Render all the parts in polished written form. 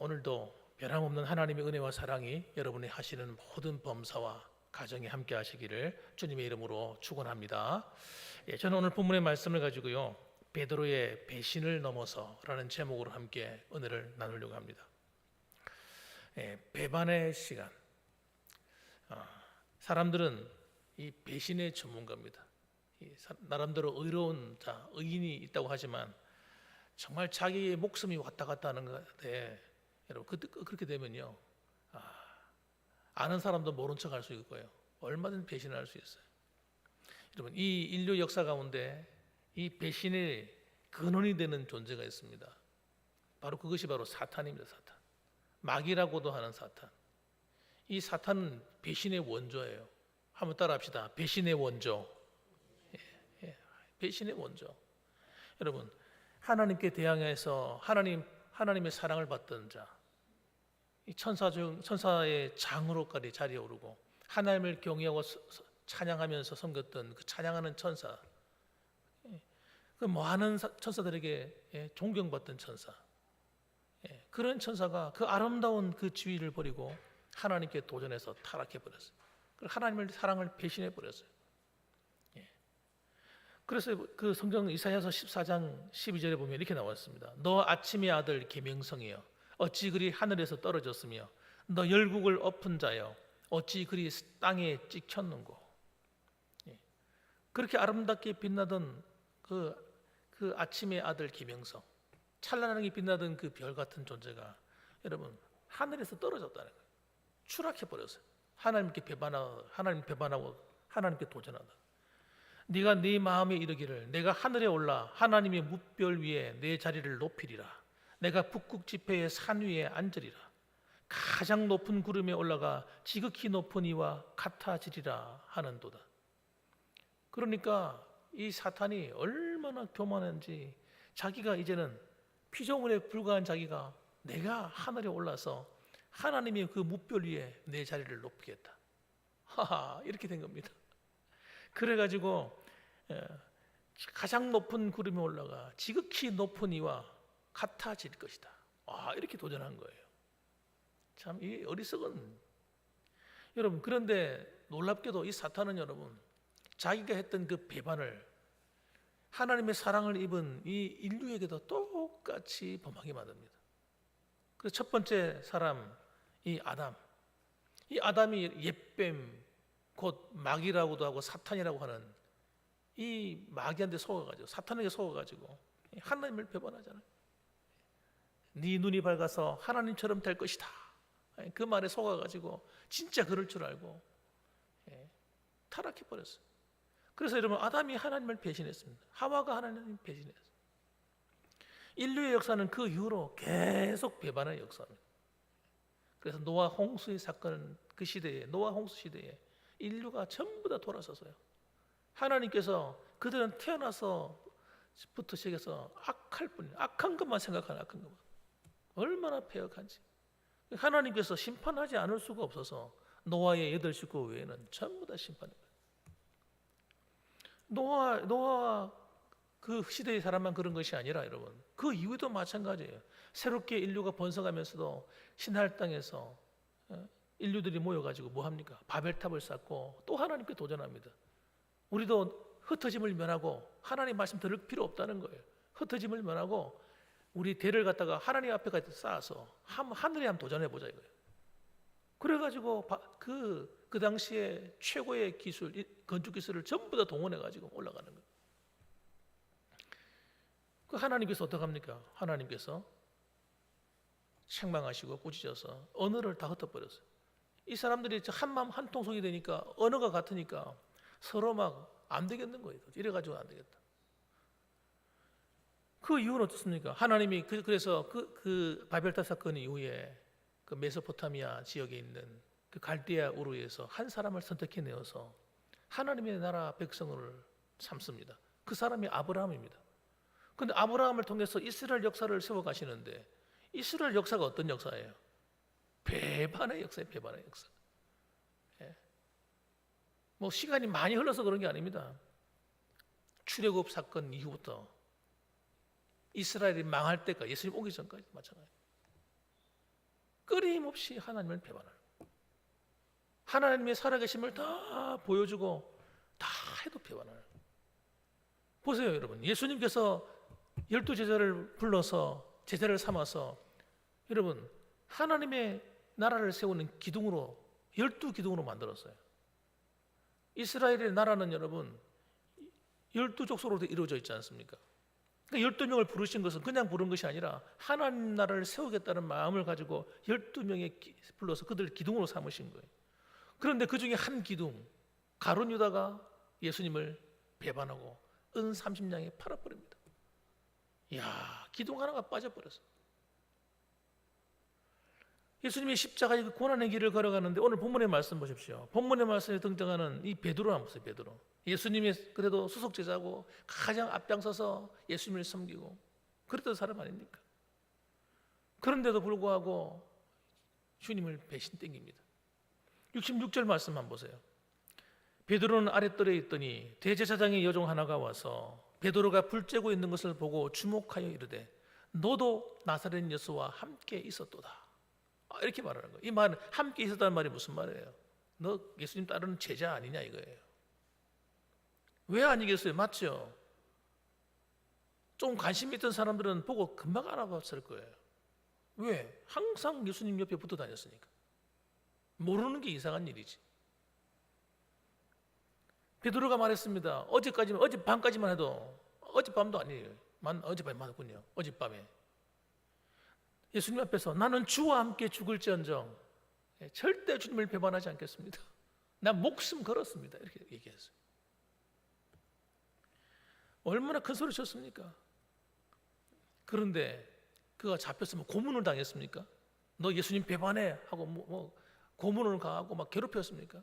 오늘도 변함없는 하나님의 은혜와 사랑이 여러분이 하시는 모든 범사와 가정에 함께 하시기를 주님의 이름으로 축원합니다. 저는 오늘 본문의 말씀을 가지고요, 베드로의 배신을 넘어서라는 제목으로 함께 은혜를 나누려고 합니다. 배반의 시간. 사람들은 이 배신의 전문가입니다. 나름대로 의로운 자, 의인이 있다고 하지만 정말 자기의 목숨이 왔다 갔다 하는 것에 여러분 그렇게 되면요, 아는 사람도 모른 척 할 수 있고요, 얼마든지 배신을 할 수 있어요. 여러분, 이 인류 역사 가운데 이 배신의 근원이 되는 존재가 있습니다. 그것이 바로 사탄입니다. 사탄, 마귀라고도 하는 사탄. 이 사탄은 배신의 원조예요. 한번 따라합시다. 배신의 원조. 배신의 원조. 여러분, 하나님께 대항해서 하나님의 사랑을 받던 자, 이 천사의 장으로까지 자리에 오르고 하나님을 경외하고 찬양하면서 섬겼던 그 찬양하는 천사, 그 많은 천사들에게 존경받던 천사, 그런 천사가 그 아름다운 그 지위를 버리고 하나님께 도전해서 타락해 버렸어요. 하나님의 사랑을 배신해 버렸어요. 그래서 그 성경 이사야서 14장 12절에 보면 이렇게 나왔습니다. 너 아침의 아들 계명성이여, 어찌 그리 하늘에서 떨어졌으며 너 열국을 엎은 자여, 어찌 그리 땅에 찍혔는고. 그렇게 아름답게 빛나던 그 아침의 아들 계명성, 찬란하게 빛나던 그 별 같은 존재가 여러분 하늘에서 떨어졌다는 거예요. 추락해 버렸어요. 하나님 배반하고 하나님께 도전하다. 네가 네 마음에 이르기를 내가 하늘에 올라 하나님의 뭇별 위에 내 자리를 높이리라. 내가 북극 지폐의 산 위에 앉으리라. 가장 높은 구름에 올라가 지극히 높은 이와 같아지리라 하는도다. 그러니까 이 사탄이 얼마나 교만한지, 자기가 이제는 피조물에 불과한 자기가 내가 하늘에 올라서 하나님의 그 뭇별 위에 내 자리를 높이겠다. 이렇게 된 겁니다. 그래가지고 가장 높은 구름에 올라가 지극히 높은 이와 같아질 것이다. 이렇게 도전한 거예요. 참 이 어리석은 여러분. 그런데 놀랍게도 이 사탄은 여러분, 자기가 했던 그 배반을 하나님의 사랑을 입은 이 인류에게도 똑같이 범하게 만듭니다. 그래서 첫 번째 사람, 이 아담이 옛뱀, 곧 마귀라고도 하고 사탄이라고 하는 이 마귀한테 속아가지고, 사탄에게 속아가지고 하나님을 배반하잖아요. 네 눈이 밝아서 하나님처럼 될 것이다, 그 말에 속아가지고 진짜 그럴 줄 알고 타락해 버렸어요. 그래서 여러분, 아담이 하나님을 배신했습니다. 하와가 하나님을 배신했어요. 인류의 역사는 그 이후로 계속 배반의 역사입니다. 그래서 노아 홍수의 사건, 그 시대에, 노아 홍수 시대에 인류가 전부 다 돌아서서요, 하나님께서 그들은 태어나서부터 시작해서 악한 것만 생각하는, 악한 것만, 얼마나 폐역한지. 하나님께서 심판하지 않을 수가 없어서 노아의 8식구 외에는 전부 다 심판해요. 노아 그 시대의 사람만 그런 것이 아니라 여러분, 그 이후에도 마찬가지예요. 새롭게 인류가 번성하면서도 신할 땅에서 인류들이 모여가지고 뭐 합니까? 바벨탑을 쌓고 또 하나님께 도전합니다. 우리도 흩어짐을 면하고 하나님 말씀 들을 필요 없다는 거예요. 흩어짐을 면하고 우리 대를 갖다가 하나님 앞에 쌓아서 하늘에 한번 도전해보자 이거예요. 그래가지고 그 당시에 최고의 기술, 건축 기술을 전부 다 동원해가지고 올라가는 거예요. 그 하나님께서 어떡합니까? 하나님께서 책망하시고 꾸짖어서 언어를 다 흩어버렸어요. 이 사람들이 한 마음 한 통속이 되니까, 언어가 같으니까 서로 막 안 되겠는 거예요. 이래가지고 안 되겠다. 그 이유는 어떻습니까? 하나님이 그래서 그 바벨탑 사건 이후에 그 메소포타미아 지역에 있는 그 갈대아 우르에서 한 사람을 선택해내어서 하나님의 나라 백성을 삼습니다. 그 사람이 아브라함입니다. 그런데 아브라함을 통해서 이스라엘 역사를 세워가시는데, 이스라엘 역사가 어떤 역사예요? 배반의 역사예요. 배반의 역사. 뭐 시간이 많이 흘러서 그런 게 아닙니다. 출애굽 사건 이후부터 이스라엘이 망할 때까지, 예수님 오기 전까지 마찬가지예요. 끊임없이 하나님을 배반하는 거예요. 하나님의 살아계심을 다 보여주고 다 해도 배반하는 거예요. 보세요 여러분, 예수님께서 12제자를 불러서 제자를 삼아서 여러분 하나님의 나라를 세우는 기둥으로 12기둥으로 만들었어요. 이스라엘의 나라는 여러분 12족속으로 이루어져 있지 않습니까? 그러니까 12명을 부르신 것은 그냥 부른 것이 아니라 하나님 나라를 세우겠다는 마음을 가지고 12명에 불러서 그들 기둥으로 삼으신 거예요. 그런데 그 중에 한 기둥, 가룟 유다가 예수님을 배반하고 은 30냥에 팔아버립니다. 이야, 기둥 하나가 빠져버렸어. 예수님이 십자가의 그 고난의 길을 걸어가는데 오늘 본문의 말씀 보십시오. 본문의 말씀에 등장하는 이 베드로 한번 보세요. 베드로. 예수님의 그래도 수석 제자고 가장 앞장서서 예수님을 섬기고 그랬던 사람 아닙니까? 그런데도 불구하고 주님을 배신 땡깁니다. 66절 말씀 한번 보세요. 베드로는 아랫뜰에 있더니 대제사장의 여종 하나가 와서 베드로가 불 쬐고 있는 것을 보고 주목하여 이르되 너도 나사렛 예수와 함께 있었도다. 이렇게 말하는 거예요. 이 말은 함께 있었다는 말이 무슨 말이에요? 너 예수님 따르는 제자 아니냐 이거예요. 왜 아니겠어요? 맞죠? 좀 관심 있던 사람들은 보고 금방 알아봤을 거예요. 왜? 항상 예수님 옆에 붙어 다녔으니까. 모르는 게 이상한 일이지. 베드로가 말했습니다. 어젯밤까지만 해도, 어젯밤도 아니에요. 어젯밤에 맞았군요. 어젯밤에. 예수님 앞에서 나는 주와 함께 죽을지언정 절대 주님을 배반하지 않겠습니다. 난 목숨 걸었습니다. 이렇게 얘기했어요. 얼마나 큰 소리 쳤습니까? 그런데 그가 잡혔으면 고문을 당했습니까? 너 예수님 배반해 하고 고문을 가하고 막 괴롭혔습니까?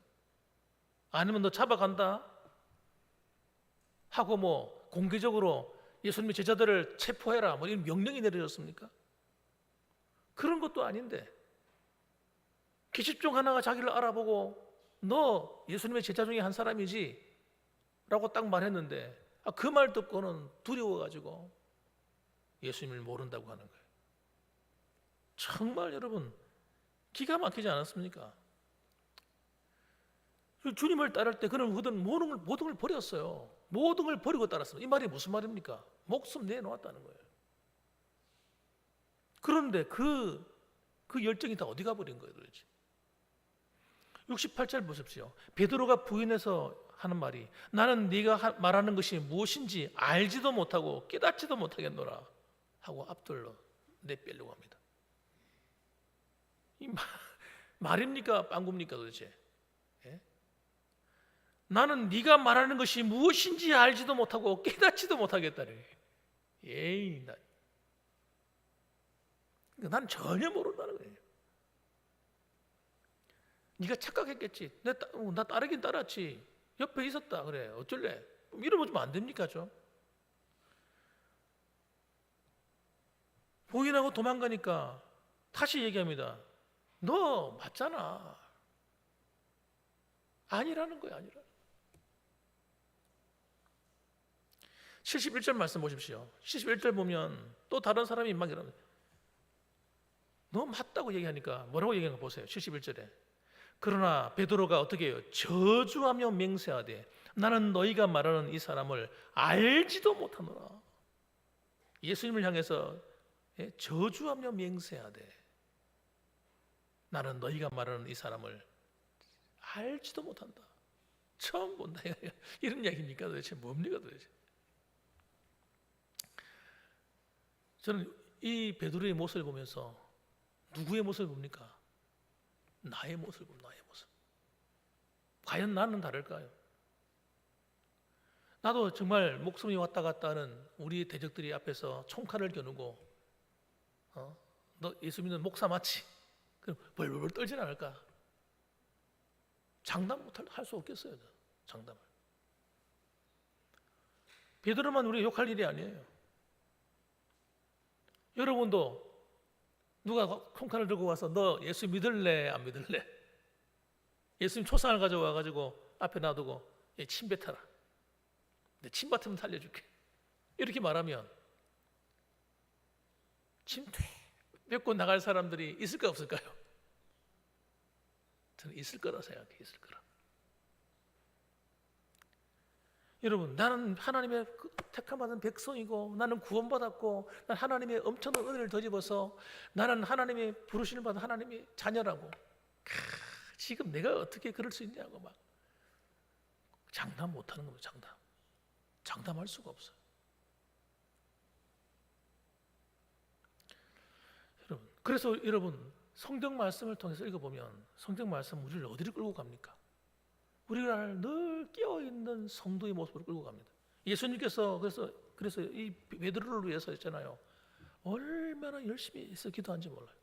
아니면 너 잡아간다 하고 공개적으로 예수님의 제자들을 체포해라 이런 명령이 내려졌습니까? 그런 것도 아닌데 기십 중 하나가 자기를 알아보고 너 예수님의 제자 중에 한 사람이지 라고 딱 말했는데 그 말 듣고는 두려워가지고 예수님을 모른다고 하는 거예요. 정말 여러분 기가 막히지 않았습니까? 주님을 따를 때 그는 모든 걸 버렸어요. 모든 걸 버리고 따랐습니다. 이 말이 무슨 말입니까? 목숨 내놓았다는 거예요. 그런데 그 열정이 다 어디 가버린 거예요 도대체? 68절 보십시오. 베드로가 부인해서 하는 말이 나는 네가 말하는 것이 무엇인지 알지도 못하고 깨닫지도 못하겠노라 하고 앞돌로 내빼려고 합니다. 이 말입니까? 빵굽니까 도대체? 예? 나는 네가 말하는 것이 무엇인지 알지도 못하고 깨닫지도 못하겠다니. 에이, 난 전혀 모른다는 거예요. 네가 착각했겠지. 나 따르긴 따랐지. 옆에 있었다 그래. 어쩔래? 이러면 안 됩니까 좀? 부인하고 도망가니까 다시 얘기합니다. 너 맞잖아. 아니라는 거예요. 아니라. 71절 말씀 보십시오. 71절 보면 또 다른 사람이 막 이러면 너 맞다고 얘기하니까 뭐라고 얘기하는 거 보세요. 71절에 그러나 베드로가 어떻게 해요? 저주하며 맹세하되 나는 너희가 말하는 이 사람을 알지도 못하노라. 예수님을 향해서 저주하며 맹세하되 나는 너희가 말하는 이 사람을 알지도 못한다. 처음 본다. 이런 이야기입니까 도대체? 뭡니까 도대체? 저는 이 베드로의 모습을 보면서 누구의 모습을 봅니까? 나의 모습을 봅니다. 나의 모습. 과연 나는 다를까요? 나도 정말 목숨이 왔다 갔다 하는 우리 대적들이 앞에서 총칼을 겨누고 너 예수 믿는 목사 맞지? 그럼 벌벌 떨진 않을까? 장담 할 수 없겠어요. 장담을. 베드로만 우리 욕할 일이 아니에요. 여러분도 누가 콩칼을 들고 와서 너 예수 믿을래 안 믿을래? 예수님 초상을 가져와 가지고 앞에 놔두고 침 뱉어라. 내 침 뱉으면 살려줄게. 이렇게 말하면 침 뱉고 나갈 사람들이 있을까 없을까요? 저는 있을 거라 생각해요. 있을 거라. 여러분, 나는 하나님의 택함받은 백성이고, 나는 구원받았고, 난 하나님의 엄청난 은혜를 덧입어서 나는 하나님의 부르심을 받은 하나님의 자녀라고. 지금 내가 어떻게 그럴 수 있냐고 막 장담 못하는 겁니다. 장담할 수가 없어요. 그래서 여러분, 성경 말씀을 통해서 읽어보면 성경 말씀 우리를 어디로 끌고 갑니까? 우리가 늘 깨어있는 성도의 모습으로 끌고 갑니다. 예수님께서 그래서 이 베드로를 위해서 했잖아요. 얼마나 열심히 해서 기도한지 몰라요.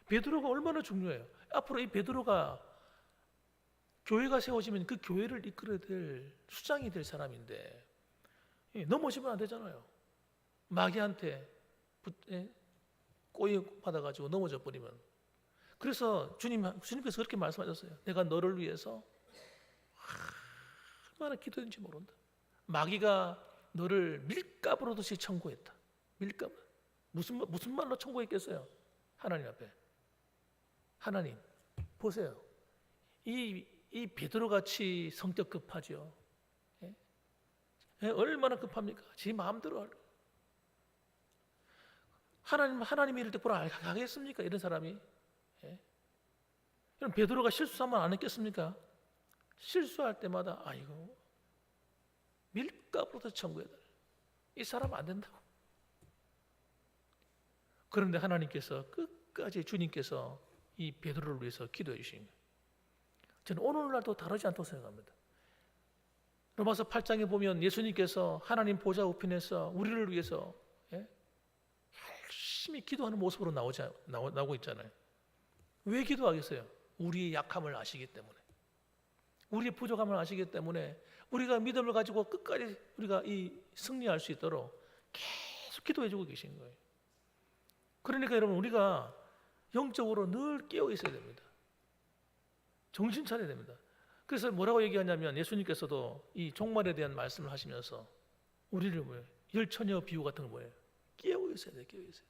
베드로가 얼마나 중요해요. 앞으로 이 베드로가 교회가 세워지면 그 교회를 이끌어야 될 수장이 될 사람인데 넘어지면 안 되잖아요. 마귀한테 꼬임 받아가지고 넘어져 버리면. 그래서 주님께서 그렇게 말씀하셨어요. 내가 너를 위해서 얼마나 기도했는지 모른다. 마귀가 너를 밀가부로듯이 청구했다. 밀가부. 무슨 말로 청구했겠어요? 하나님 앞에. 하나님 보세요. 이 베드로 같이 성격 급하죠. 얼마나 급합니까? 지 마음대로 하나님의 일을 똑바로 하겠습니까? 이런 사람이. 그럼 베드로가 실수하면 안 했겠습니까? 실수할 때마다 아이고 밀가부로도 청구해달라. 이 사람 안 된다고. 그런데 하나님께서 끝까지 주님께서 이 베드로를 위해서 기도해 주신 거예요. 저는 오늘날도 다르지 않다고 생각합니다. 로마서 8장에 보면 예수님께서 하나님 보좌 우편에서 우리를 위해서 열심히 기도하는 모습으로 나오고 있잖아요. 왜 기도하겠어요? 우리의 약함을 아시기 때문에, 우리의 부족함을 아시기 때문에 우리가 믿음을 가지고 끝까지 우리가 승리할 수 있도록 계속 기도해주고 계신 거예요. 그러니까 여러분, 우리가 영적으로 늘 깨어 있어야 됩니다. 정신 차려야 됩니다. 그래서 뭐라고 얘기하냐면 예수님께서도 이 종말에 대한 말씀을 하시면서 우리를 뭐예요? 열처녀 비유 같은 거 뭐예요? 깨어 있어야 돼. 깨어 있어야 돼.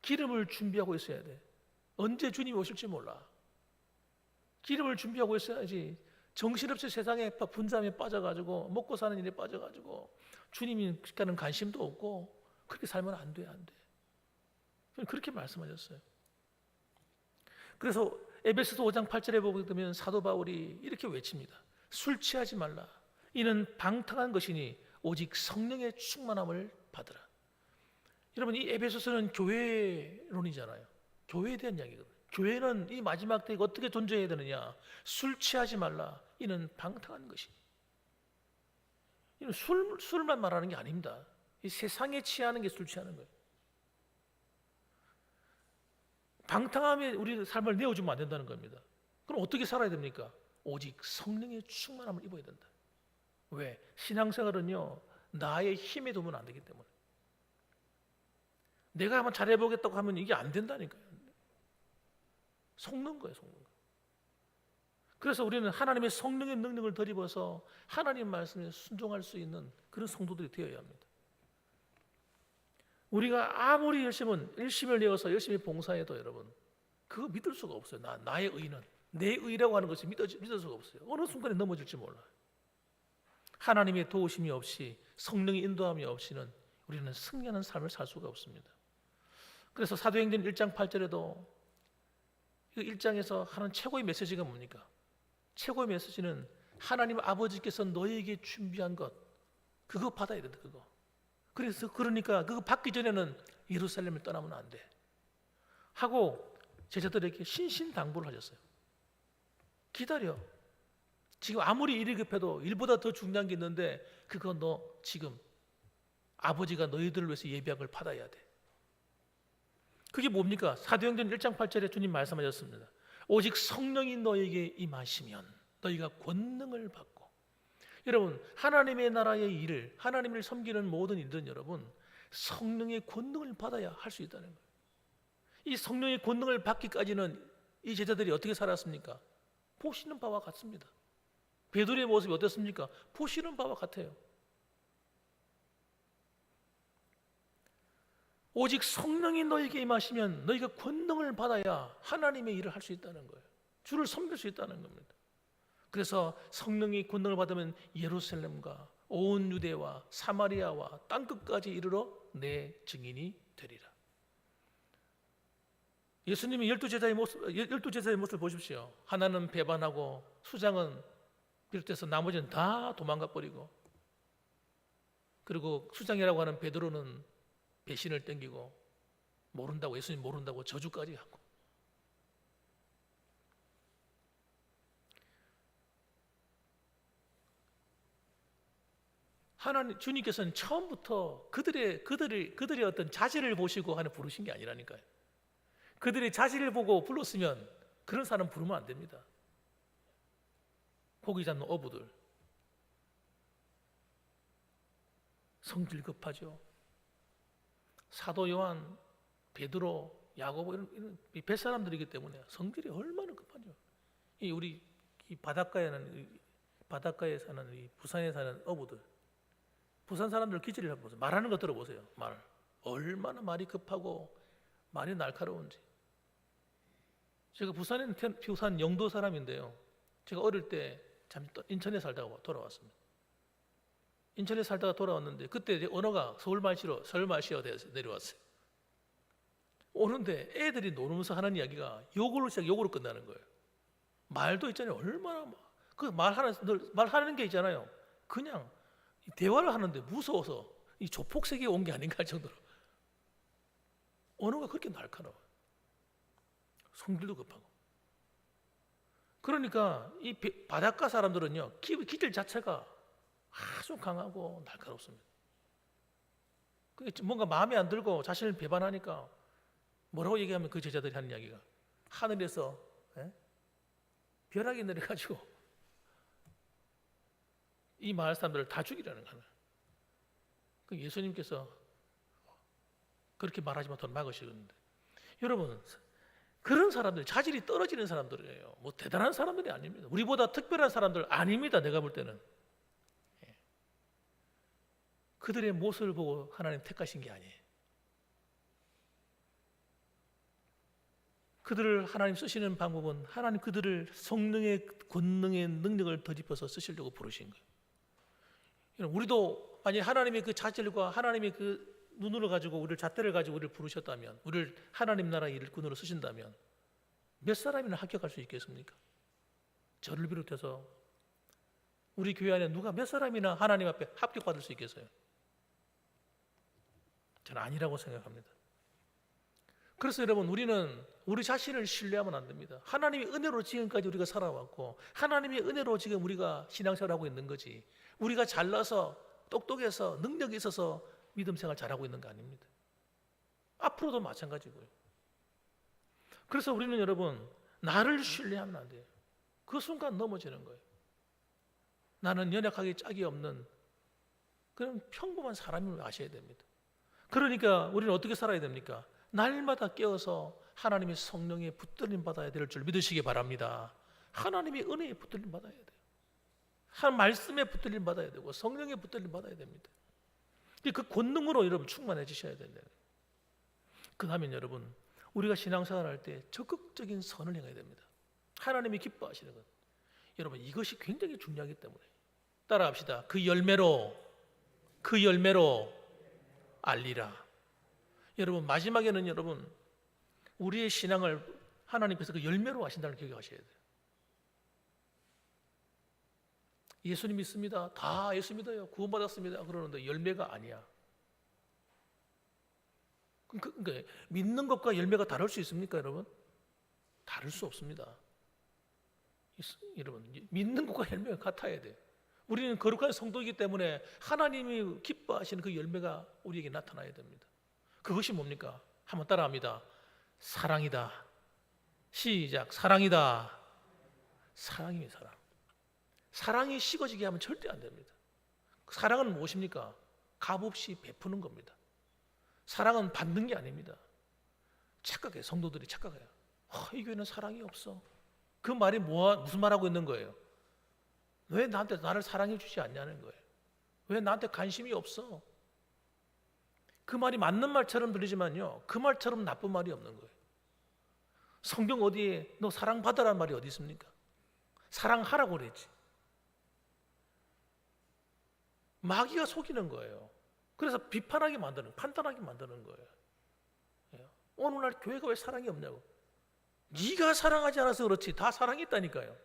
기름을 준비하고 있어야 돼. 언제 주님이 오실지 몰라. 기름을 준비하고 있어야지. 정신없이 세상에 분담에 빠져가지고 먹고 사는 일에 빠져가지고 주님이 가는 관심도 없고 그렇게 살면 안 돼. 그렇게 말씀하셨어요. 그래서 에베소서 5장 8절에 보게 되면 사도 바울이 이렇게 외칩니다. 술 취하지 말라. 이는 방탕한 것이니 오직 성령의 충만함을 받으라. 여러분, 이 에베소서는 교회론이잖아요. 교회에 대한 이야기거든요. 교회는 이 마지막 때에 어떻게 존재해야 되느냐. 술 취하지 말라. 이는 방탕한 것이니. 이는 술만 말하는 게 아닙니다. 이 세상에 취하는 게 술 취하는 거예요. 방탕함에 우리 삶을 내어주면 안 된다는 겁니다. 그럼 어떻게 살아야 됩니까? 오직 성령의 충만함을 입어야 된다. 왜? 신앙생활은요, 나의 힘에 두면 안 되기 때문에. 내가 한번 잘해보겠다고 하면 이게 안 된다니까요. 속는 거예요. 그래서 우리는 하나님의 성령의 능력을 덧입어서 하나님 말씀에 순종할 수 있는 그런 성도들이 되어야 합니다. 우리가 아무리 열심을 내어서 열심히 봉사해도 여러분, 그거 믿을 수가 없어요. 나의 의는, 내 의라고 하는 것이 믿을 수가 없어요. 어느 순간에 넘어질지 몰라요. 하나님의 도우심이 없이, 성령의 인도함이 없이는 우리는 승리하는 삶을 살 수가 없습니다. 그래서 사도행전 1장 8절에도 이 1장에서 하는 최고의 메시지가 뭡니까? 최고의 메시지는 하나님 아버지께서 너에게 준비한 것, 그거 받아야 된다. 그러니까 그거 받기 전에는 예루살렘을 떠나면 안 돼 하고 제자들에게 신신당부를 하셨어요. 기다려. 지금 아무리 일이 급해도 일보다 더 중요한 게 있는데 그거 너 지금 아버지가 너희들을 위해서 예비한 걸 받아야 돼. 그게 뭡니까? 사도행전 1장 8절에 주님 말씀하셨습니다. 오직 성령이 너에게 임하시면 너희가 권능을 받고. 여러분, 하나님의 나라의 일을, 하나님을 섬기는 모든 일들은 여러분 성령의 권능을 받아야 할 수 있다는 거예요. 이 성령의 권능을 받기까지는 이 제자들이 어떻게 살았습니까? 보시는 바와 같습니다. 베드로의 모습이 어땠습니까? 보시는 바와 같아요. 오직 성령이 너에게 임하시면 너희가 권능을 받아야 하나님의 일을 할 수 있다는 거예요. 주를 섬길 수 있다는 겁니다. 그래서 성령이 권능을 받으면 예루살렘과 온 유대와 사마리아와 땅끝까지 이르러 내 증인이 되리라. 예수님이 12제자의 모습을 보십시오. 하나는 배반하고 수장은 비롯해서 나머지는 다 도망가 버리고, 그리고 수장이라고 하는 베드로는 배신을 땡기고 모른다고, 예수님 모른다고 저주까지 하고. 하나님 주님께서는 처음부터 그들의 어떤 자질을 보시고 하는 부르신 게 아니라니까요. 그들의 자질을 보고 불렀으면 그런 사람 부르면 안 됩니다. 고기 잡는 어부들, 성질 급하죠. 사도 요한, 베드로, 야고보 이런 뱃사람들이기 때문에 성질이 얼마나 급하죠. 우리 바닷가에 사는 이 부산에 사는 어부들, 부산 사람들 기질을 해보세요. 말하는 거 들어보세요. 얼마나 말이 급하고 말이 날카로운지. 제가 부산 영도 사람인데요. 제가 어릴 때 잠시 인천에 살다가 돌아왔습니다. 인천에 살다가 돌아왔는데 그때 언어가 서울말씨어 돼서 내려왔어요. 오는데 애들이 노르면서 하는 이야기가 욕으로 끝나는 거예요. 말도 있잖아요. 얼마나 말하는 게 있잖아요. 그냥 대화를 하는데 무서워서 이 조폭 세계에 온 게 아닌가 할 정도로 언어가 그렇게 날카로워요. 성질도 급하고. 그러니까 이 바닷가 사람들은요, 기질 자체가 아주 강하고 날카롭습니다. 뭔가 마음에 안 들고 자신을 배반하니까 뭐라고 얘기하면 그 제자들이 하는 이야기가 하늘에서 벼락이 내려가지고 이 마을 사람들을 다 죽이라는 거예요. 예수님께서 그렇게 말하지 못하면 막으시는데, 여러분 그런 사람들, 자질이 떨어지는 사람들이에요. 뭐 대단한 사람들이 아닙니다. 우리보다 특별한 사람들 아닙니다. 내가 볼 때는. 그들의 모습을 보고 하나님 택하신 게 아니에요. 그들을 하나님 쓰시는 방법은 하나님 그들을 성령의 권능의 능력을 덧입혀서 쓰시려고 부르신 거예요. 우리도 만약 하나님의 그 자질과 하나님의 그 눈으로 가지고 우리를 잣대를 가지고 우리를 부르셨다면, 우리를 하나님 나라 일꾼으로 쓰신다면 몇 사람이나 합격할 수 있겠습니까? 저를 비롯해서 우리 교회 안에 누가 몇 사람이나 하나님 앞에 합격받을 수 있겠어요? 저는 아니라고 생각합니다. 그래서 여러분, 우리는 우리 자신을 신뢰하면 안 됩니다. 하나님의 은혜로 지금까지 우리가 살아왔고 하나님의 은혜로 지금 우리가 신앙생활을 하고 있는 거지, 우리가 잘나서 똑똑해서 능력이 있어서 믿음 생활 잘하고 있는 거 아닙니다. 앞으로도 마찬가지고요. 그래서 우리는 여러분, 나를 신뢰하면 안 돼요. 그 순간 넘어지는 거예요. 나는 연약하게 짝이 없는 그런 평범한 사람임을 아셔야 됩니다. 그러니까 우리는 어떻게 살아야 됩니까? 날마다 깨어서 하나님의 성령에 붙들림 받아야 될 줄 믿으시기 바랍니다. 하나님의 은혜에 붙들림 받아야 돼요. 한 말씀에 붙들림 받아야 되고 성령에 붙들림 받아야 됩니다. 그 권능으로 여러분 충만해지셔야 된다. 그 다음에 여러분, 우리가 신앙생활 할 때 적극적인 선을 행해야 됩니다. 하나님이 기뻐하시는 것, 여러분 이것이 굉장히 중요하기 때문에 따라합시다. 그 열매로 알리라. 여러분 마지막에는 여러분 우리의 신앙을 하나님께서 그 열매로 하신다는 걸 기억하셔야 돼요. 예수님 믿습니다. 다 예수 믿어요. 구원받았습니다. 그러는데 열매가 아니야. 그러니까 믿는 것과 열매가 다를 수 있습니까, 여러분? 다를 수 없습니다. 여러분, 믿는 것과 열매가 같아야 돼요. 우리는 거룩한 성도이기 때문에 하나님이 기뻐하시는 그 열매가 우리에게 나타나야 됩니다. 그것이 뭡니까? 한번 따라합니다. 사랑이다. 시작. 사랑이다. 사랑입니다. 사랑. 사랑이 식어지게 하면 절대 안 됩니다. 사랑은 무엇입니까? 값없이 베푸는 겁니다. 사랑은 받는 게 아닙니다. 착각해요. 성도들이 착각해요. 이 교회는 사랑이 없어. 그 말이 무슨 말하고 있는 거예요? 왜 나를 사랑해 주지 않냐는 거예요. 왜 나한테 관심이 없어? 그 말이 맞는 말처럼 들리지만요, 그 말처럼 나쁜 말이 없는 거예요. 성경 어디에 너 사랑받으라는 말이 어디 있습니까? 사랑하라고 그랬지. 마귀가 속이는 거예요. 그래서 비판하게 만드는, 판단하게 만드는 거예요. 오늘날 교회가 왜 사랑이 없냐고. 네가 사랑하지 않아서 그렇지 다 사랑했다니까요.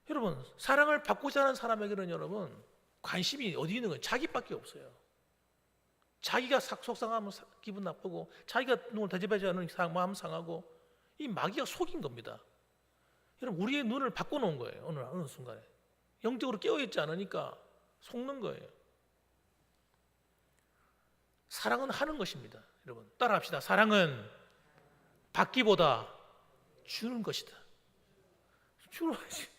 여러분, 사랑을 받고자 하는 사람에게는 여러분 관심이 어디 있는 거예요? 자기밖에 없어요. 자기가 속상하면 기분 나쁘고, 자기가 누굴 대접하지 않으면 마음 상하고, 이 마귀가 속인 겁니다. 여러분, 우리의 눈을 바꿔놓은 거예요. 어느 순간에 영적으로 깨어있지 않으니까 속는 거예요. 사랑은 하는 것입니다. 여러분 따라합시다. 사랑은 받기보다 주는 것이다. 주어야지.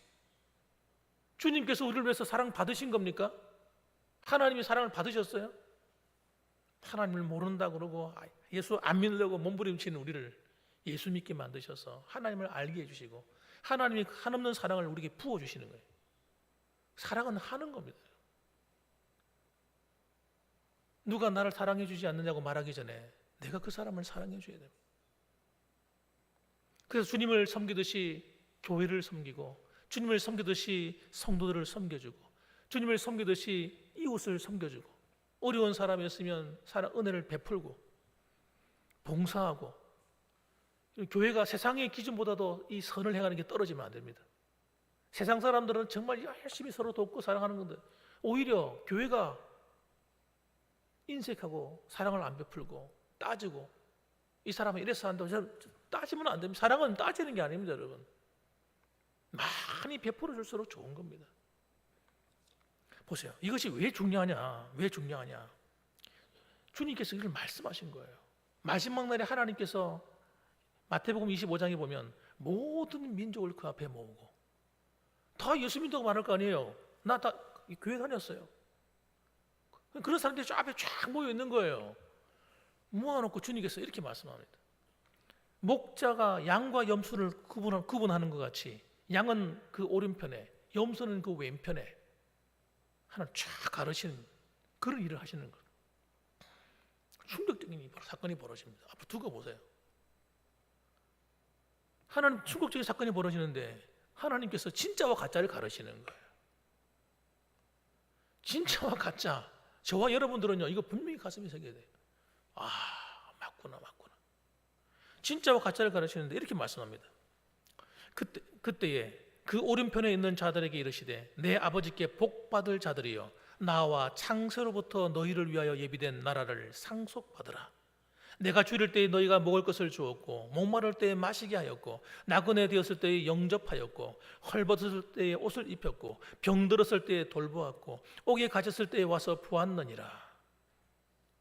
주님께서 우리를 위해서 사랑 받으신 겁니까? 하나님이 사랑을 받으셨어요? 하나님을 모른다 그러고 예수 안 믿으려고 몸부림치는 우리를 예수 믿게 만드셔서 하나님을 알게 해주시고, 하나님이 한없는 사랑을 우리에게 부어주시는 거예요. 사랑은 하는 겁니다. 누가 나를 사랑해 주지 않느냐고 말하기 전에 내가 그 사람을 사랑해 줘야 됩니다. 그래서 주님을 섬기듯이 교회를 섬기고, 주님을 섬기듯이 성도들을 섬겨주고, 주님을 섬기듯이 이웃을 섬겨주고, 어려운 사람이 있으면 은혜를 베풀고 봉사하고. 교회가 세상의 기준보다도 이 선을 행하는 게 떨어지면 안 됩니다. 세상 사람들은 정말 열심히 서로 돕고 사랑하는 건데, 오히려 교회가 인색하고 사랑을 안 베풀고 따지고, 이 사람은 이래서 한다고 따지면 안 됩니다. 사랑은 따지는 게 아닙니다, 여러분. 많이 베풀어 줄수록 좋은 겁니다. 보세요. 이것이 왜 중요하냐? 왜 중요하냐? 주님께서 이걸 말씀하신 거예요. 마지막 날에 하나님께서 마태복음 25장에 보면 모든 민족을 그 앞에 모으고, 다 예수 믿다고 말할 거 아니에요. 나 다 교회 다녔어요. 그런 사람들이 저 앞에 쫙 모여 있는 거예요. 모아놓고 주님께서 이렇게 말씀합니다. 목자가 양과 염소를 구분하는 것 같이, 양은 그 오른편에, 염소는 그 왼편에 하나 쫙 가르치는 그런 일을 하시는 거예요. 충격적인 사건이 벌어집니다. 앞으로 두고 보세요. 하나님 충격적인 사건이 벌어지는데 하나님께서 진짜와 가짜를 가르치는 거예요. 진짜와 가짜. 저와 여러분들은요, 이거 분명히 가슴이 새겨야 돼요. 맞구나. 진짜와 가짜를 가르치는데 이렇게 말씀합니다. 그때에 그 오른편에 있는 자들에게 이르시되, 내 아버지께 복받을 자들이여, 나와 창세로부터 너희를 위하여 예비된 나라를 상속받으라. 내가 줄일 때에 너희가 먹을 것을 주었고, 목마를 때에 마시게 하였고, 나그네 되었을 때에 영접하였고, 헐벗었을 때에 옷을 입혔고, 병들었을 때에 돌보았고, 옥에 갇혔을 때에 와서 보았느니라.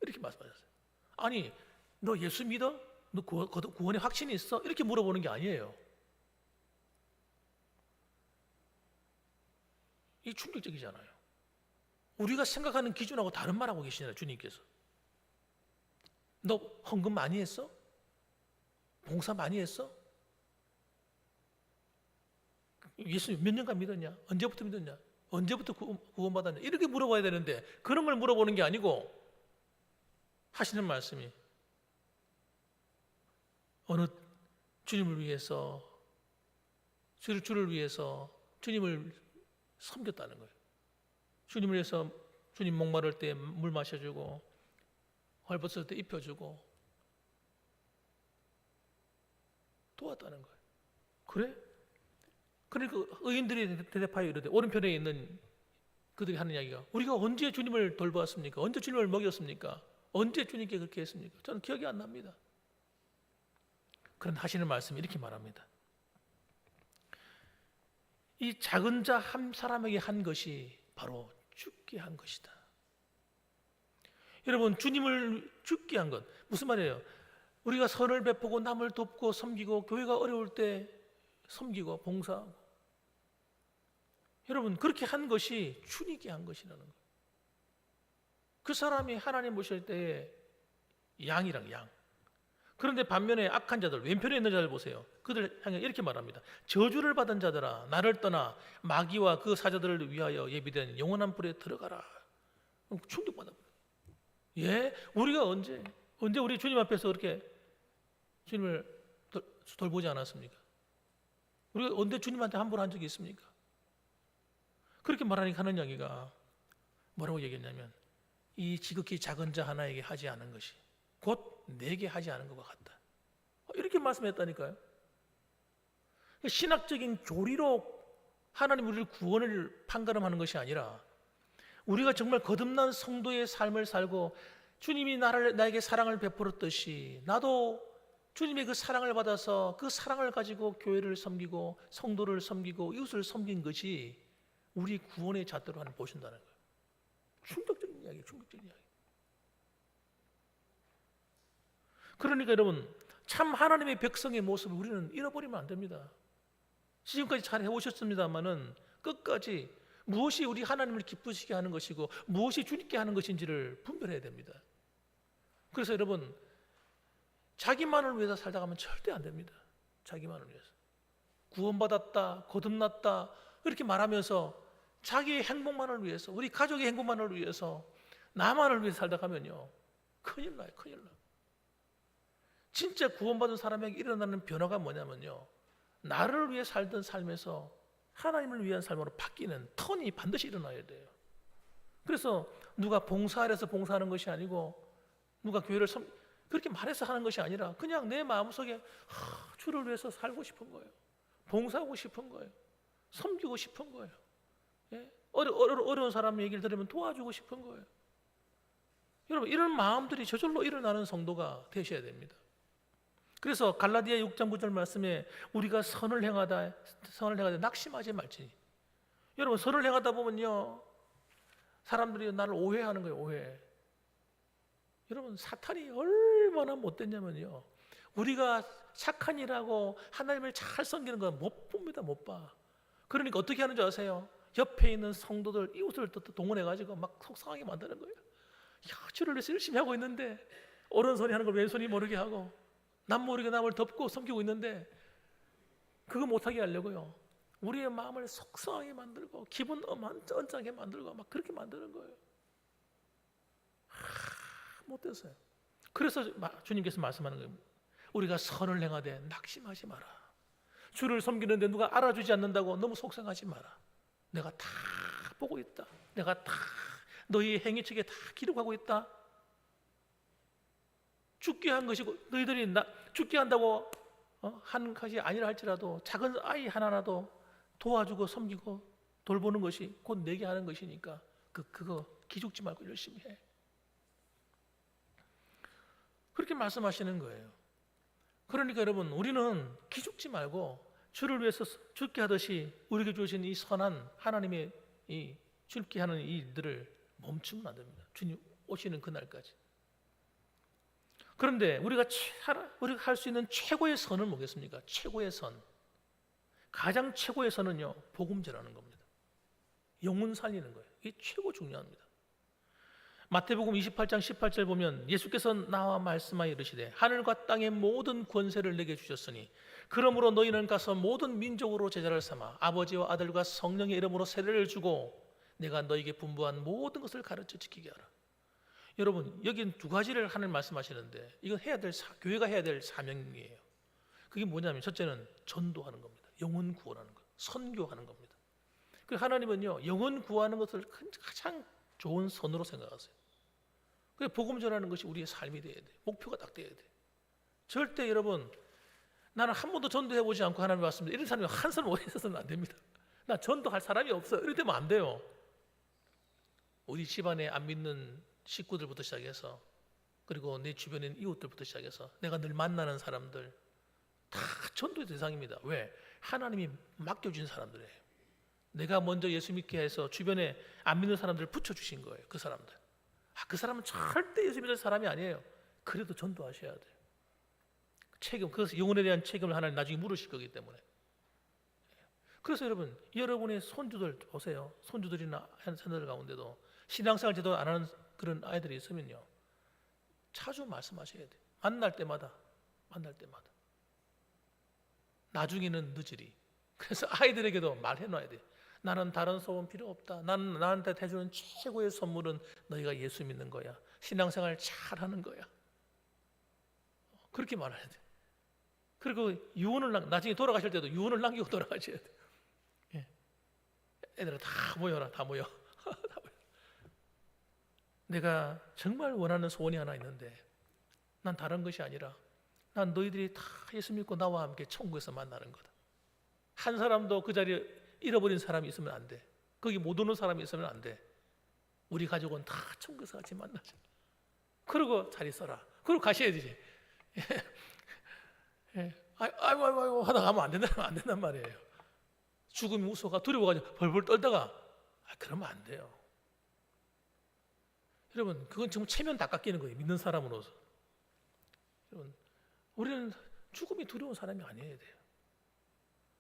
이렇게 말씀하셨어요. 아니, 너 예수 믿어? 너 구원의 확신이 있어? 이렇게 물어보는 게 아니에요. 이 충격적이잖아요. 우리가 생각하는 기준하고 다른 말하고 계시잖아요, 주님께서. 너 헌금 많이 했어? 봉사 많이 했어? 예수 몇 년간 믿었냐? 언제부터 믿었냐? 언제부터 구원받았냐? 이렇게 물어봐야 되는데, 그런 걸 물어보는 게 아니고 하시는 말씀이, 어느 주님을 위해서, 주를 위해서 주님을 섬겼다는 거예요. 주님을 위해서 주님 목마를 때 물 마셔주고, 헐벗을 때 입혀주고 도왔다는 거예요. 그래? 그러니까 의인들이 대답하여 이르되, 오른편에 있는 그들이 하는 이야기가, 우리가 언제 주님을 돌보았습니까? 언제 주님을 먹였습니까? 언제 주님께 그렇게 했습니까? 저는 기억이 안 납니다. 그런 하시는 말씀이 이렇게 말합니다. 이 작은 자 한 사람에게 한 것이 바로 죽게 한 것이다. 여러분, 주님을 죽게 한 것 무슨 말이에요? 우리가 선을 베푸고 남을 돕고 섬기고, 교회가 어려울 때 섬기고 봉사하고, 여러분 그렇게 한 것이 주님께 한 것이라는 거예요. 그 사람이 하나님 보실 때의 양이랑 양. 그런데 반면에 악한 자들, 왼편에 있는 자들 보세요. 그들 향해 이렇게 말합니다. 저주를 받은 자들아, 나를 떠나 마귀와 그 사자들을 위하여 예비된 영원한 불에 들어가라. 충격받아버려요. 예, 우리가 언제 우리 주님 앞에서 그렇게 주님을 돌보지 않았습니까? 우리가 언제 주님한테 함부로 한 적이 있습니까? 그렇게 말하니까 하는 이야기가 뭐라고 얘기했냐면, 이 지극히 작은 자 하나에게 하지 않은 것이 곧 내게 하지 않은 것과 같다. 이렇게 말씀했다니까요. 신학적인 교리로 하나님 우리를 구원을 판가름하는 것이 아니라, 우리가 정말 거듭난 성도의 삶을 살고 주님이 나에게 사랑을 베풀었듯이 나도 주님의 그 사랑을 받아서 그 사랑을 가지고 교회를 섬기고 성도를 섬기고 이웃을 섬긴 것이 우리 구원의 잣대로 하나님 보신다는 거예요. 충격적인 이야기예요. 충격적인 이야기. 그러니까 여러분, 참 하나님의 백성의 모습을 우리는 잃어버리면 안 됩니다. 지금까지 잘 해오셨습니다마는 끝까지 무엇이 우리 하나님을 기쁘시게 하는 것이고 무엇이 주님께 하는 것인지를 분별해야 됩니다. 그래서 여러분, 자기만을 위해서 살다 가면 절대 안 됩니다. 자기만을 위해서 구원받았다, 거듭났다 이렇게 말하면서 자기의 행복만을 위해서, 우리 가족의 행복만을 위해서, 나만을 위해서 살다 가면요, 큰일 나요. 큰일 나. 진짜 구원받은 사람에게 일어나는 변화가 뭐냐면요, 나를 위해 살던 삶에서 하나님을 위한 삶으로 바뀌는 턴이 반드시 일어나야 돼요. 그래서 누가 봉사하래서 봉사하는 것이 아니고, 누가 교회를 그렇게 말해서 하는 것이 아니라 그냥 내 마음속에 주를 위해서 살고 싶은 거예요. 봉사하고 싶은 거예요. 섬기고 싶은 거예요. 예? 어려운 사람 얘기를 들으면 도와주고 싶은 거예요. 여러분, 이런 마음들이 저절로 일어나는 성도가 되셔야 됩니다. 그래서 갈라디아 6장 9절 말씀에 우리가 선을 행하다 낙심하지 말지니. 여러분, 선을 행하다 보면요, 사람들이 나를 오해하는 거예요. 오해. 여러분, 사탄이 얼마나 못됐냐면요, 우리가 착한 일하고 하나님을 잘 섬기는 건 못 봅니다. 못 봐. 그러니까 어떻게 하는지 아세요? 옆에 있는 성도들, 이웃을 또 동원해가지고 막 속상하게 만드는 거예요. 야, 주를 위해서 열심히 하고 있는데 오른손이 하는 걸 왼손이 모르게 하고, 남 모르게 남을 덮고 섬기고 있는데 그거 못하게 하려고요, 우리의 마음을 속상하게 만들고 기분 언짢게 만들고 막 그렇게 만드는 거예요. 못됐어요. 그래서 주님께서 말씀하는 거예요. 우리가 선을 행하되 낙심하지 마라. 주를 섬기는데 누가 알아주지 않는다고 너무 속상하지 마라. 내가 다 보고 있다. 내가 다 너희 행위책에 다 기록하고 있다. 죽게 한 것이고, 너희들이 죽게 한다고 한 것이 아니라 할지라도 작은 아이 하나라도 도와주고 섬기고 돌보는 것이 곧 내게 하는 것이니까 그거 기죽지 말고 열심히 해. 그렇게 말씀하시는 거예요. 그러니까 여러분, 우리는 기죽지 말고 주를 위해서 죽게 하듯이 우리에게 주신 이 선한 하나님의 이 죽게 하는 이 일들을 멈추면 안 됩니다. 주님 오시는 그날까지. 그런데 우리가 할 수 있는 최고의 선은 뭐겠습니까? 최고의 선, 가장 최고의 선은요, 복음 전하는 겁니다. 영혼 살리는 거예요. 이게 최고 중요합니다. 마태복음 28장 18절 보면 예수께서 나와 말씀하여 이르시되 하늘과 땅의 모든 권세를 내게 주셨으니 그러므로 너희는 가서 모든 민족으로 제자를 삼아 아버지와 아들과 성령의 이름으로 세례를 주고 내가 너희에게 분부한 모든 것을 가르쳐 지키게 하라. 여러분, 여긴 두 가지를 하나님 말씀하시는데 이건 교회가 해야 될 사명이에요. 그게 뭐냐면 첫째는 전도하는 겁니다. 영혼 구원하는 것, 선교하는 겁니다. 그 하나님은요, 영혼 구하는 것을 가장 좋은 선으로 생각하세요. 그래서 복음 전하는 것이 우리의 삶이 돼야 돼. 목표가 딱 돼야 돼. 절대 여러분, 나는 한 번도 전도해보지 않고 하나님 왔습니다, 이런 사람이 한 사람 오해 있어서는 안 됩니다. 나 전도할 사람이 없어, 이럴 때면 안 돼요. 우리 집안에 안 믿는 식구들부터 시작해서, 그리고 내 주변에 있는 이웃들부터 시작해서 내가 늘 만나는 사람들 다 전도의 대상입니다. 왜? 하나님이 맡겨준 사람들이에요. 내가 먼저 예수 믿게 해서 주변에 안 믿는 사람들을 붙여주신 거예요. 그 사람들. 그 사람은 절대 예수 믿을 사람이 아니에요. 그래도 전도하셔야 돼요. 책임, 그래서 영혼에 대한 책임을 하나님 나중에 물으실 거기 때문에. 그래서 여러분의 손주들 보세요. 손주들이나 자녀들 가운데도 신앙생활 제대로 안 하는 그런 아이들이 있으면요, 자주 말씀하셔야 돼요. 만날 때마다. 나중에는 늦으리. 그래서 아이들에게도 말해놔야 돼요. 나는 다른 소원 필요 없다. 나는 나한테 해주는 최고의 선물은 너희가 예수 믿는 거야. 신앙생활 잘하는 거야. 그렇게 말해야 돼. 그리고 유언을 나중에 돌아가실 때도 유언을 남기고 돌아가셔야 돼. 예. 애들아 다 모여라, 다 모여. 다 모여. 내가 정말 원하는 소원이 하나 있는데, 난 다른 것이 아니라 난 너희들이 다 예수 믿고 나와 함께 천국에서 만나는 거다. 한 사람도 그 자리에 잃어버린 사람이 있으면 안 돼. 거기 못 오는 사람이 있으면 안 돼. 우리 가족은 다 천국에서 같이 만나자. 그러고 잘 있어라. 그러고 가셔야 되지. 예. 아이고 하다가 가면 안 된단 말이에요. 죽음이 무서워가 두려워가지고 벌벌 떨다가 그러면 안 돼요. 여러분, 그건 정말 체면 다 깎이는 거예요. 믿는 사람으로서. 여러분, 우리는 죽음이 두려운 사람이 아니어야 돼요.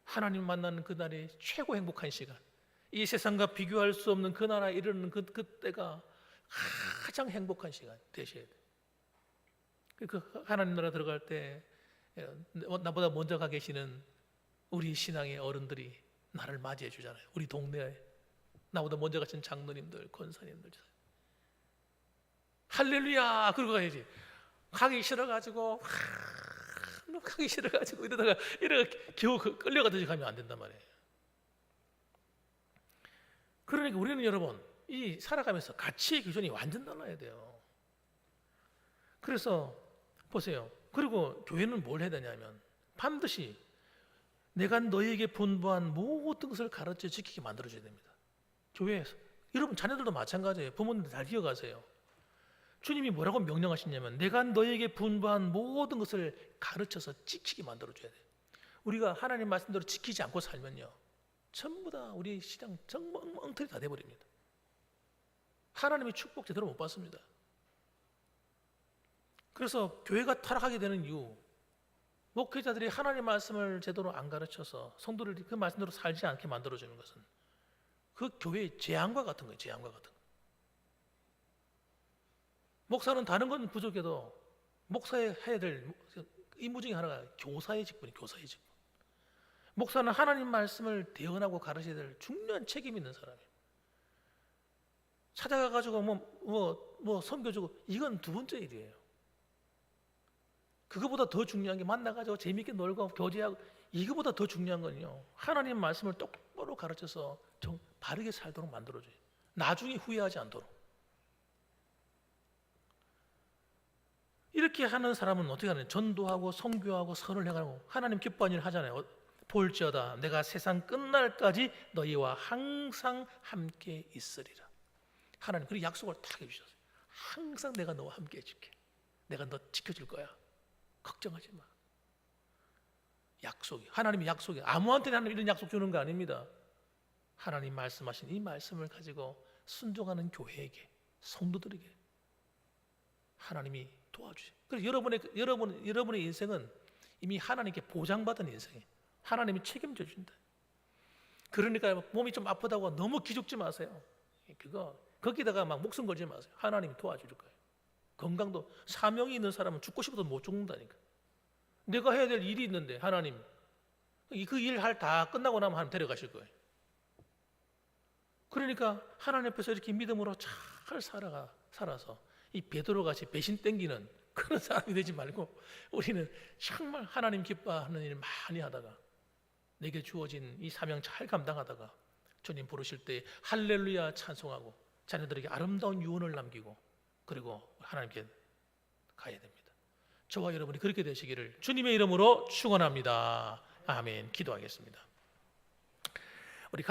하나님 만나는 그날이 최고 행복한 시간, 이 세상과 비교할 수 없는 그 나라에 이르는 그때가 가장 행복한 시간 되셔야 돼요. 그 하나님 나라 들어갈 때 나보다 먼저 가 계시는 우리 신앙의 어른들이 나를 맞이해 주잖아요. 우리 동네에 나보다 먼저 가신 장로님들, 권사님들, 할렐루야 그러고 가야지. 가기 싫어가지고 이러다가 겨우 끌려가듯이 가면 안 된단 말이에요. 그러니까 우리는 여러분, 이 살아가면서 가치의 기준이 완전 달라야 돼요. 그래서 보세요. 그리고 교회는 뭘 해야 되냐면 반드시 내가 너희에게 분부한 모든 것을 가르쳐 지키게 만들어줘야 됩니다. 교회에서. 여러분 자녀들도 마찬가지예요. 부모님들 잘 기억하세요. 주님이 뭐라고 명령하시냐면 내가 너희에게 분부한 모든 것을 가르쳐서 지키게 만들어줘야 돼요. 우리가 하나님 말씀대로 지키지 않고 살면요, 전부 다 우리 신앙 엉터리 다 돼버립니다. 하나님의 축복 제대로 못 받습니다. 그래서 교회가 타락하게 되는 이유, 목회자들이 하나님 말씀을 제대로 안 가르쳐서 성도를 그 말씀대로 살지 않게 만들어주는 것은 그 교회의 재앙과 같은 거예요. 재앙과 같은 거. 목사는 다른 건 부족해도 목사의 해야 될 임무 중에 하나가 교사의 직분이에요. 교사의 직분. 목사는 하나님 말씀을 대언하고 가르쳐야 될 중요한 책임 있는 사람이에요. 찾아가가지고 뭐 섬겨주고 이건 두 번째 일이에요. 그거보다 더 중요한 게 만나가지고 재미있게 놀고 교제하고, 이거보다 더 중요한 건요, 하나님 말씀을 똑바로 가르쳐서 바르게 살도록 만들어줘요. 나중에 후회하지 않도록. 이렇게 하는 사람은 어떻게 하느냐? 전도하고 선교하고 선을 행하고 하나님 기뻐하는 일을 하잖아요. 볼지어다 내가 세상 끝날까지 너희와 항상 함께 있으리라. 하나님 그리고 약속을 딱 해주셨어요. 항상 내가 너와 함께 해줄게. 내가 너 지켜줄 거야. 걱정하지 마. 약속이, 하나님의 약속이 아무한테나 하나님 이런 약속 주는 거 아닙니다. 하나님 말씀하신 이 말씀을 가지고 순종하는 교회에게, 성도들에게 하나님이 도와주세요. 그래서 여러분의 인생은 이미 하나님께 보장받은 인생이에요. 하나님이 책임져 준다. 그러니까 몸이 좀 아프다고 너무 기죽지 마세요. 거기다가 막 목숨 걸지 마세요. 하나님이 도와줄 거예요. 건강도, 사명이 있는 사람은 죽고 싶어도 못 죽는다니까. 내가 해야 될 일이 있는데 하나님 그 일 다 끝나고 나면 하나님 데려가실 거예요. 그러니까 하나님 앞에서 이렇게 믿음으로 잘 살아서 이 베드로같이 배신 땡기는 그런 사람이 되지 말고, 우리는 정말 하나님 기뻐하는 일 많이 하다가 내게 주어진 이 사명 잘 감당하다가 주님 부르실 때 할렐루야 찬송하고 자녀들에게 아름다운 유언을 남기고 그리고 하나님께 가야 됩니다. 저와 여러분이 그렇게 되시기를 주님의 이름으로 축원합니다. 아멘. 기도하겠습니다. 우리 같이